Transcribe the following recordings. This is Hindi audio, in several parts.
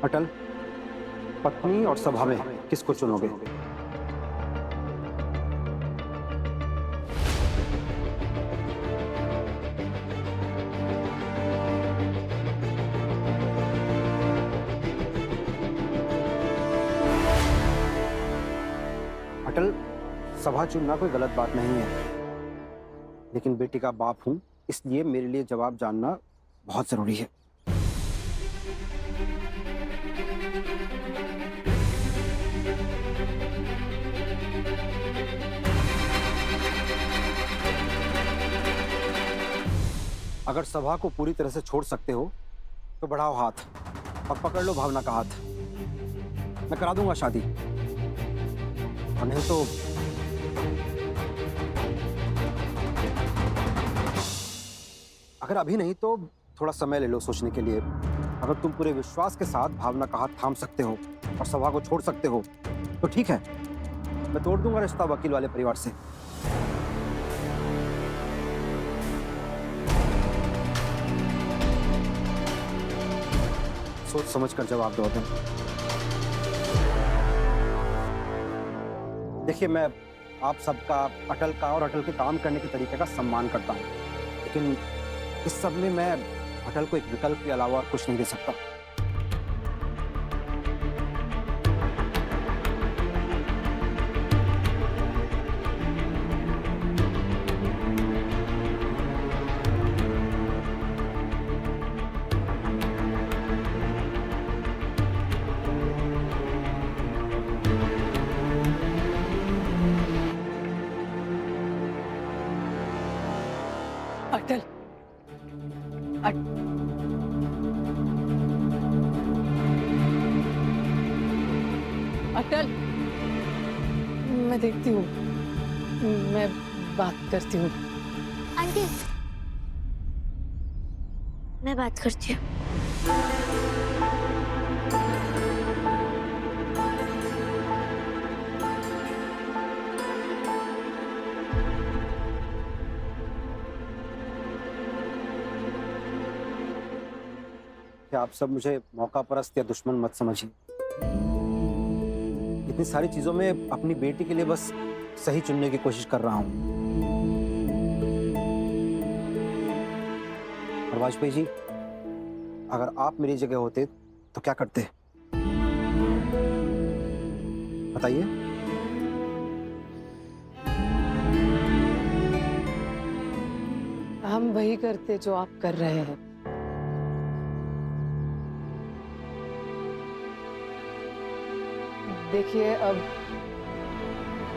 अटल, पत्नी और सभा में किसको चुनोगे? अटल, सभा चुनना कोई गलत बात नहीं है, लेकिन बेटी का बाप हूं, इसलिए मेरे लिए जवाब जानना बहुत जरूरी है। अगर सभा को पूरी तरह से छोड़ सकते हो तो बढ़ाओ हाथ और पकड़ लो भावना का हाथ। मैं करा दूंगा शादी, और नहीं तो अगर अभी नहीं तो थोड़ा समय ले लो सोचने के लिए। अगर तुम पूरे विश्वास के साथ भावना का हाथ थाम सकते हो और सभा को छोड़ सकते हो तो ठीक है, मैं तोड़ दूंगा रिश्ता वकील वाले परिवार से। सोच समझ कर जवाब दो अटल। देखिए, मैं आप सबका, अटल का और अटल के काम करने के तरीके का सम्मान करता हूं, लेकिन इस सब में मैं अटल को एक विकल्प के अलावा और कुछ नहीं दे सकता। अटल, अटल, मैं देखती हूँ, मैं बात करती हूँ। आंटी, मैं बात करती हूँ। कि आप सब मुझे मौका परस्त या दुश्मन मत समझिए। इतनी सारी चीजों में अपनी बेटी के लिए बस सही चुनने की कोशिश कर रहा हूं। और वाजपेयी जी, अगर आप मेरी जगह होते तो क्या करते? बताइए। हम वही करते जो आप कर रहे हैं। देखिए, अब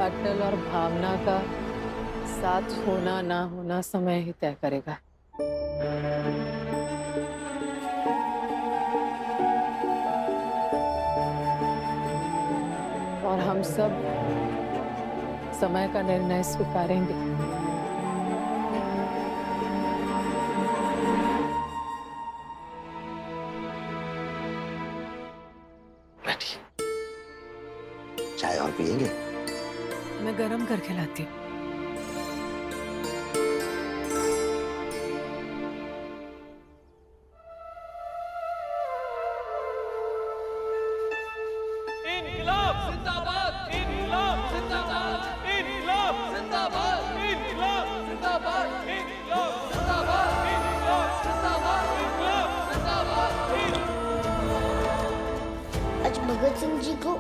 अटल और भावना का साथ होना ना होना समय ही तय करेगा। और हम सब समय का निर्णय स्वीकारेंगे। चाय और पियेंगे? मैं गरम करके लाती हूँ। इनकलाब जिंदाबाद, इनकलाब जिंदाबाद, इनकलाब जिंदाबाद, इनकलाब जिंदाबाद, इनकलाब जिंदाबाद, इनकलाब जिंदाबाद, इनकलाब जिंदाबाद। आज भगत सिंह जी को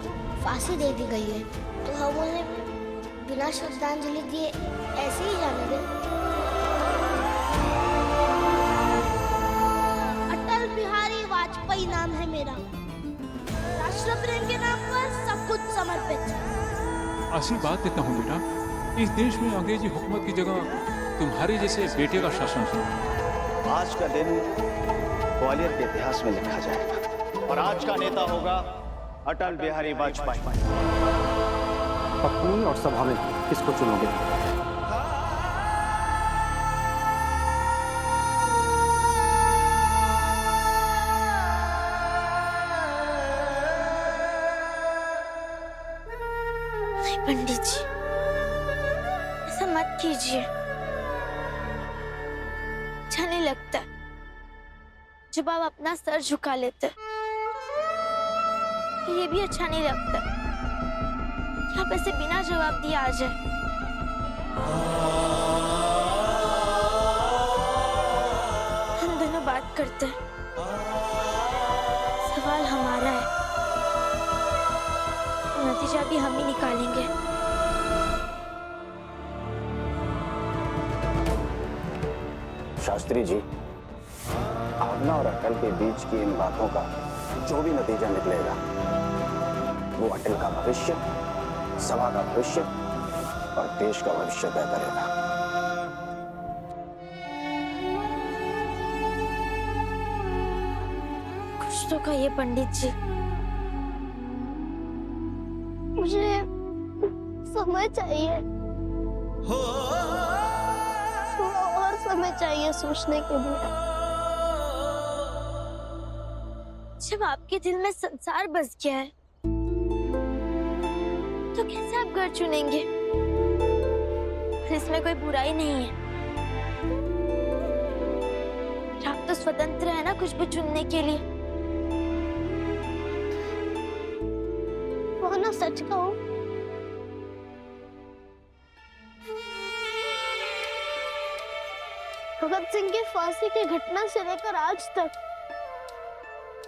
फांसी दे दी गई है, तो हम उन्हें बिना श्रद्धांजलि दिए ऐसे ही जाने दें? अटल बिहारी वाजपेयी नाम है मेरा। राष्ट्र प्रेम के नाम पर सब कुछ समर्पित। आशीर्वाद देता हूँ बेटा, इस देश में अंग्रेजी हुकूमत की जगह तुम्हारे जैसे बेटे का शासन हो। आज का दिन ग्वालियर के इतिहास में लिखा जाएगा और आज का नेता होगा अटल बिहारी वाजपेयी। पत्नी और सभा में किसको चुनोगे? नहीं पंडित जी, ऐसा मत कीजिए। अच्छा नहीं लगता जब आप अपना सर झुका लेते। तो ये भी अच्छा नहीं लगता कि आप ऐसे बिना जवाब दिए आ जाए। हम दोनों बात करते हैं, सवाल हमारा है, नतीजा भी हम ही निकालेंगे। शास्त्री जी, भावना और अटल के बीच की इन बातों का जो भी नतीजा निकलेगा वो अटल का भविष्य, सभा का भविष्य और देश का भविष्य तय करेगा। कुछ तो कहिए पंडित जी। मुझे समय चाहिए, थोड़ा और समय चाहिए सोचने के लिए। जब आपके दिल में संसार बस गया है तो कैसे आप घर चुनेंगे? इसमें कोई बुराई नहीं है, आप तो स्वतंत्र है ना कुछ भी चुनने के लिए। वो ना सच कहूं, भगत सिंह की फांसी की घटना से लेकर आज तक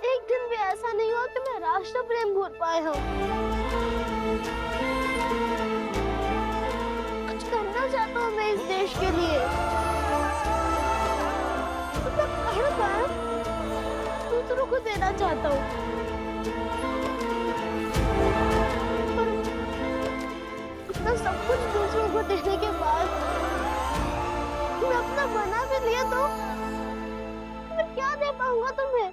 एक दिन भी ऐसा नहीं हुआ कि मैं राष्ट्र प्रेम भूल पाए हूँ। कुछ करना चाहता हूँ मैं इस देश के लिए, दूसरों को देना चाहता हूँ। अपना सब कुछ दूसरों को देने के बाद मैं अपना बना भी लिया तो मैं क्या दे पाऊंगा तुम्हें?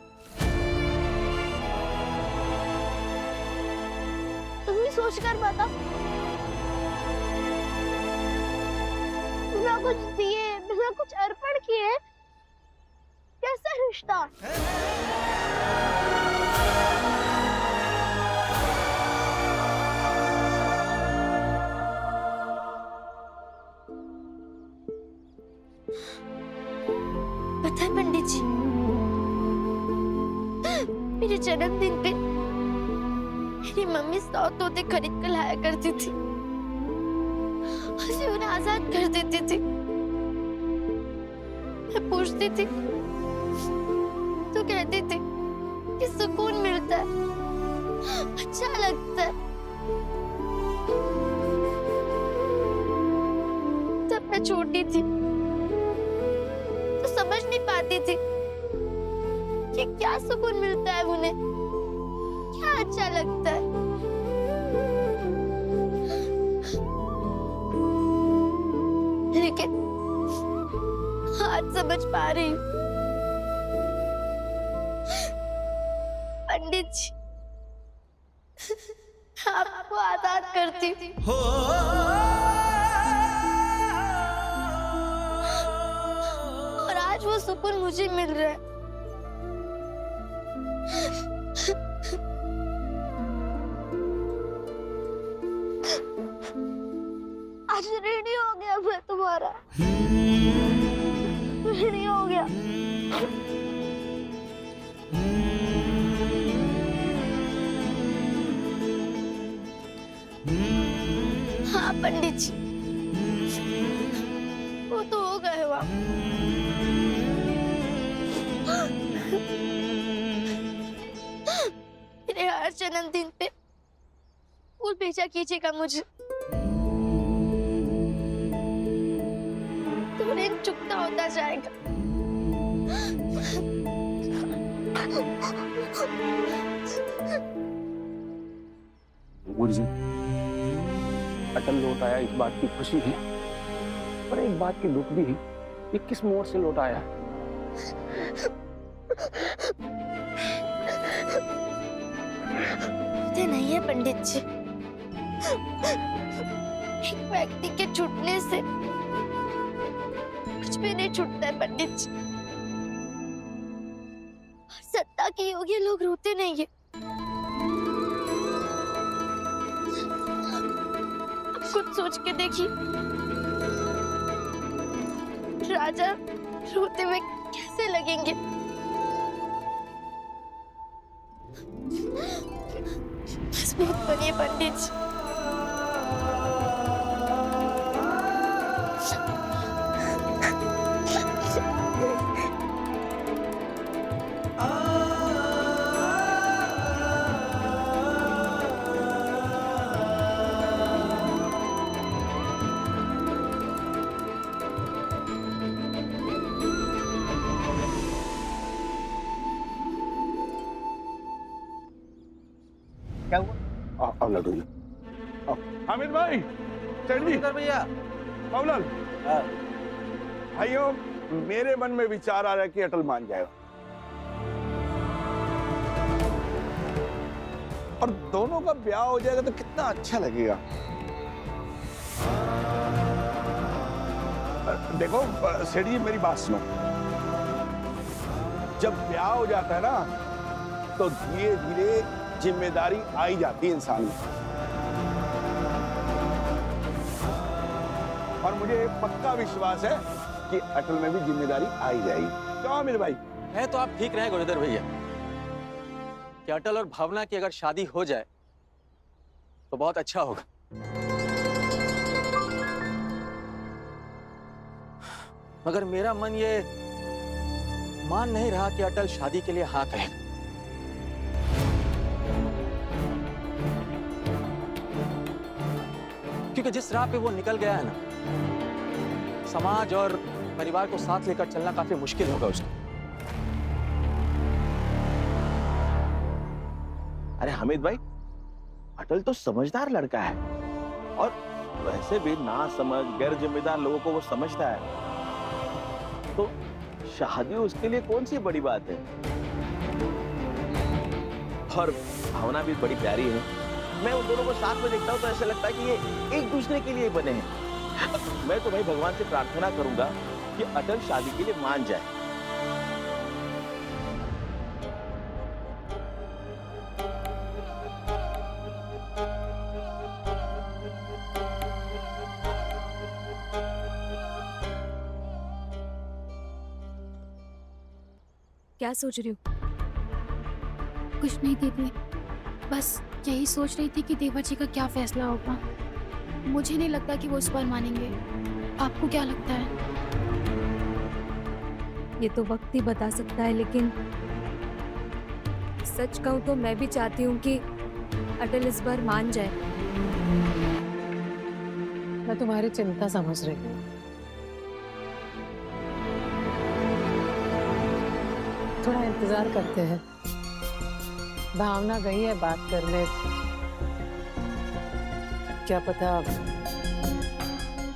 तुम ही सोच कर बता। बिना कुछ दिए, बिना कुछ अर्पण किए कैसा रिश्ता? पता है पंडित जी, मेरे जन्मदिन पे मेरी मम्मी 100 तोते खरीद कर लाया करती थी, उसे उन्हें आजाद कर देती थी। मैं पूछती थी तो कहती थी कि सुकून मिलता है, अच्छा लगता है। तब मैं छोटी थी तो समझ नहीं पाती थी कि क्या सुकून मिलता है उन्हें, क्या अच्छा लगता है। लेकिन आज समझ पा रही हूँ पंडित जी, आपको आजाद करती हूँ। और आज वो सुकून मुझे मिल रहा है। आज रेडी हो गया मैं तुम्हारा, रेडी हो गया। हाँ पंडित जी, वो तो हो गए हुआ। मेरे हर जन्मदिन पे फूल भेजा कीजिएगा मुझे, तो ऋण चुकता होता जाएगा। गुरुजी, अटल लौट आया, इस बात की खुशी है, पर एक बात की दुख भी है। ये किस मोड़ से लौट आया? मुझे नहीं है पंडित जी, एक व्यक्ति के छूटने से कुछ भी नहीं छूटता है पंडित जी। सत्ता के योग्य लोग रोते नहीं है। कुछ सोच के देखिए, राजा रोते हुए कैसे लगेंगे? प्लीज सुनिए पंडित जी। क्या हुआ? आओ लड्डू जी। हामिद भाई, सेठ जी, भैया बाबूलाल, हाँ। भाइयों, मेरे मन में विचार आ रहा है कि अटल मान जाएगा और दोनों का ब्याह हो जाएगा तो कितना अच्छा लगेगा। देखो सेठ जी, मेरी बात सुनो। जब ब्याह हो जाता है ना तो धीरे धीरे जिम्मेदारी आई जाती है इंसान में, और मुझे पक्का विश्वास है कि अटल में भी जिम्मेदारी आई जाएगी। क्यों मेरे भाई? है तो आप ठीक रहे गुरुधर भैया कि अटल और भावना की अगर शादी हो जाए तो बहुत अच्छा होगा। मगर मेरा मन ये मान नहीं रहा कि अटल शादी के लिए हाँ कहे। क्योंकि जिस राह पे वो निकल गया है ना, समाज और परिवार को साथ लेकर चलना काफी मुश्किल होगा उसको। अरे हामिद भाई, अटल तो समझदार लड़का है और वैसे भी ना समझ गैर जिम्मेदार लोगों को वो समझता है, तो शादी उसके लिए कौन सी बड़ी बात है। और भावना भी बड़ी प्यारी है। मैं उन दोनों को साथ में देखता हूँ तो ऐसा लगता है कि ये एक दूसरे के लिए बने हैं। मैं तो भाई भगवान से प्रार्थना करूंगा कि अटल शादी के लिए मान जाए। क्या सोच रही हो? कुछ नहीं दीदी, बस यही सोच रही थी कि देवर जी का क्या फैसला होगा। मुझे नहीं लगता कि वो इस बार मानेंगे। आपको क्या लगता है? ये तो वक्त ही बता सकता है, लेकिन सच कहूँ तो मैं भी चाहती हूँ कि अटल इस बार मान जाए। मैं तुम्हारी चिंता समझ रही हूँ। थोड़ा इंतजार करते हैं। भावना गई है बात करने, क्या पता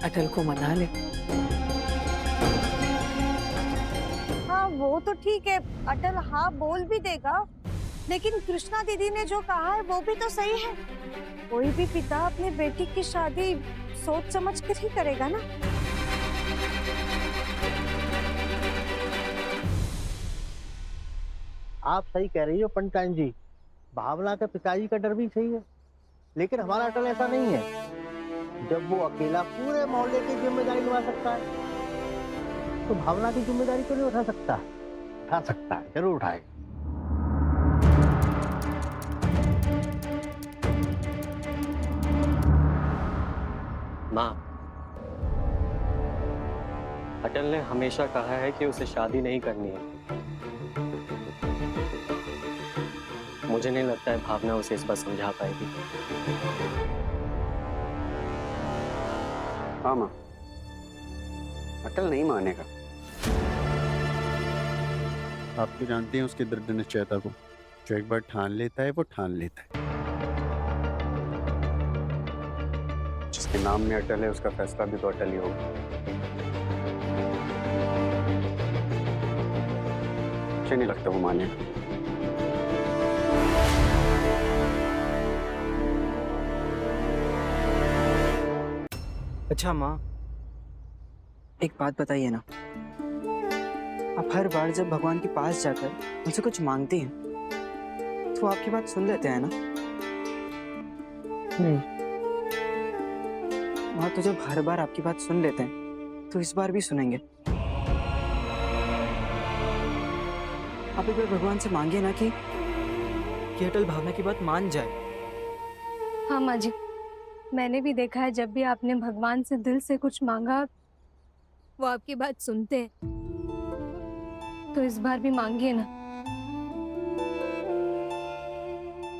अटल को मना ले। हाँ वो तो ठीक है, अटल हाँ बोल भी देगा, लेकिन कृष्णा दीदी ने जो कहा है वो भी तो सही है। कोई भी पिता अपनी बेटी की शादी सोच समझ कर ही करेगा ना। आप सही कह रही हो पंडिताइन जी, भावना के पिताजी का डर भी सही है, लेकिन हमारा अटल ऐसा नहीं है। जब वो अकेला पूरे मोहल्ले की जिम्मेदारी निभा सकता है तो भावना की जिम्मेदारी क्यों नहीं उठा सकता? उठा सकता है, जरूर उठाएगा। माँ, अटल ने हमेशा कहा है कि उसे शादी नहीं करनी है। मुझे नहीं लगता है भावना उसे इस बार समझा पाएगी। हाँ माँ, अटल नहीं मानेगा। आप तो जानते हैं उसके दृढ़ निश्चयता को। जो एक बार ठान लेता है वो ठान लेता है। जिसके नाम में अटल है उसका फैसला भी तो अटल ही होगा। मुझे नहीं लगता वो माने। अच्छा माँ, एक बात बताइए ना, आप हर बार जब भगवान के पास जाकर उनसे कुछ मांगती हैं तो आपकी बात सुन लेते हैं ना? माँ, तो जब हर बार आपकी बात सुन लेते हैं तो इस बार भी सुनेंगे। आप एक बार भगवान से मांगिए ना कि अटल भावना की बात मान जाए, हाँ माँ जी, मैंने भी देखा है जब भी आपने भगवान से दिल से कुछ मांगा वो आपकी बात सुनते हैं। तो इस बार भी मांगिए ना।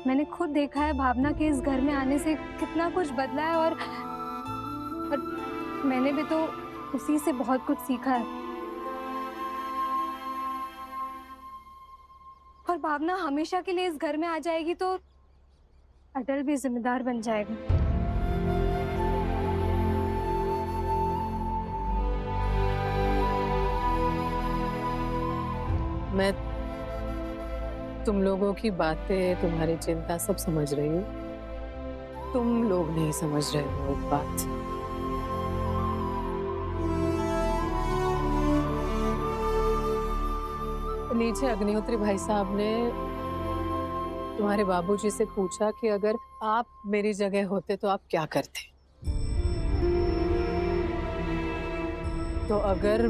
मैंने खुद देखा है भावना के इस घर में आने से कितना कुछ बदला है और मैंने भी तो उसी से बहुत कुछ सीखा है। और भावना हमेशा के लिए इस घर में आ जाएगी तो अटल भी जिम्मेदार बन जाएगा। मैं तुम लोगों की बातें, तुम्हारी चिंता सब समझ रही हूँ। तुम लोग नहीं समझ रहे हो एक बात। नीचे अग्निहोत्री भाई साहब ने तुम्हारे बाबूजी से पूछा कि अगर आप मेरी जगह होते तो आप क्या करते। तो अगर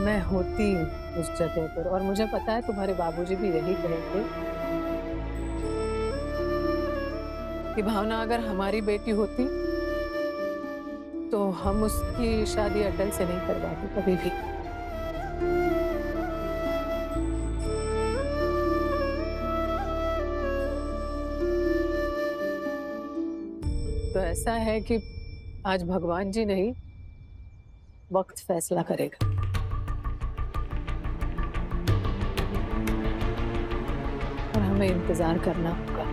मैं होती उस जगह पर, और मुझे पता है तुम्हारे बाबूजी भी यही कहेंगे कि भावना अगर हमारी बेटी होती तो हम उसकी शादी अटल से नहीं करवाते कभी भी। तो ऐसा है कि आज भगवान जी नहीं, वक्त फैसला करेगा। और हमें इंतजार करना होगा।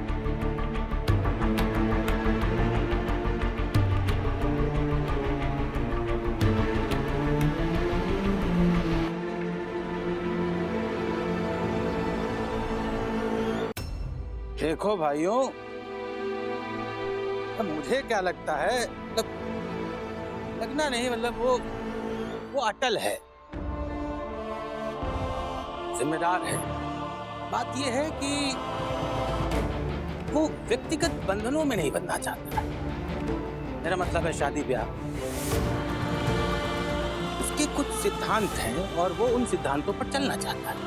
देखो भाइयों, अब मुझे क्या लगता है, लगना नहीं, मतलब वो अटल है, जिम्मेदार है। बात ये है कि वो व्यक्तिगत बंधनों में नहीं बनना चाहता। मेरा मतलब है शादी ब्याह। उसके कुछ सिद्धांत हैं और वो उन सिद्धांतों पर चलना चाहता है।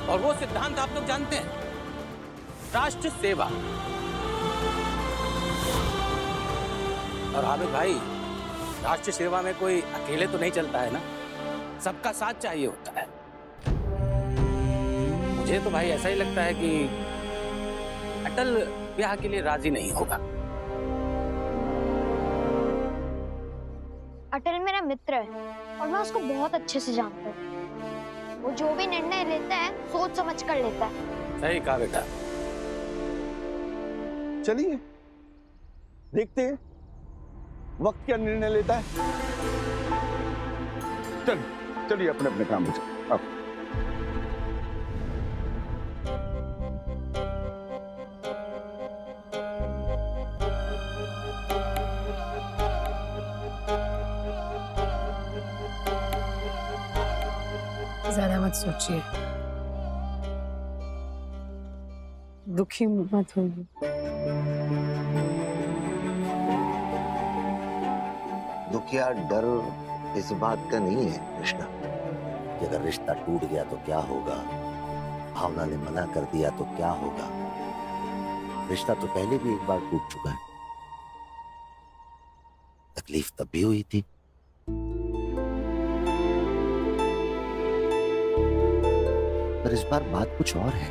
और वो सिद्धांत आप लोग जानते हैं, राष्ट्र सेवा। और हामिद भाई, राष्ट्र सेवा में कोई अकेले तो नहीं चलता है ना, सबका साथ चाहिए होता है। मुझे तो भाई ऐसा ही लगता है कि अटल ब्याह के लिए राजी नहीं होगा। अटल मेरा मित्र है और मैं उसको बहुत अच्छे से जानता हूँ। वो जो भी निर्णय लेता है सोच समझ कर लेता है। सही कहा बेटा। चलिए देखते हैं वक्त क्या निर्णय लेता है। चलिए अपने अपने काम पे चलिए। ज्यादा मत सोचिए, दुखी मत होइए। दुख या डर इस बात का नहीं है कृष्णा कि अगर रिश्ता टूट गया तो क्या होगा, भावना ने मना कर दिया तो क्या होगा। रिश्ता तो पहले भी एक बार टूट चुका है, तकलीफ तब भी हुई थी। पर इस बार बात कुछ और है।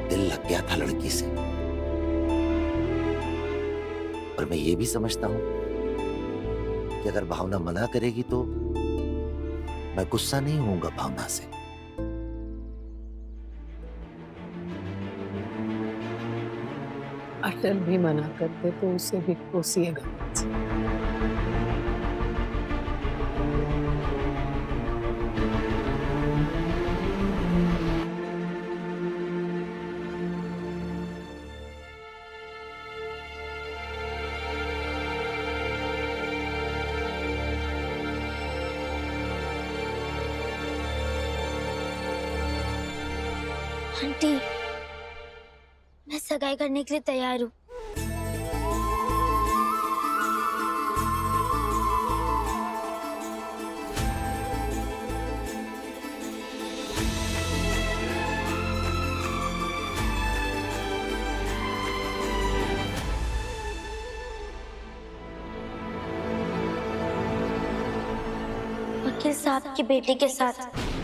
दिल लग गया था लड़की से, और मैं ये भी समझता हूं कि अगर भावना मना करेगी तो मैं गुस्सा नहीं होऊंगा भावना से। अटल भी मना करते तो उसे भी कोसिएगा। आंटी, मैं सगाई करने के लिए तैयार हूँ। साहब की बेटी के साथ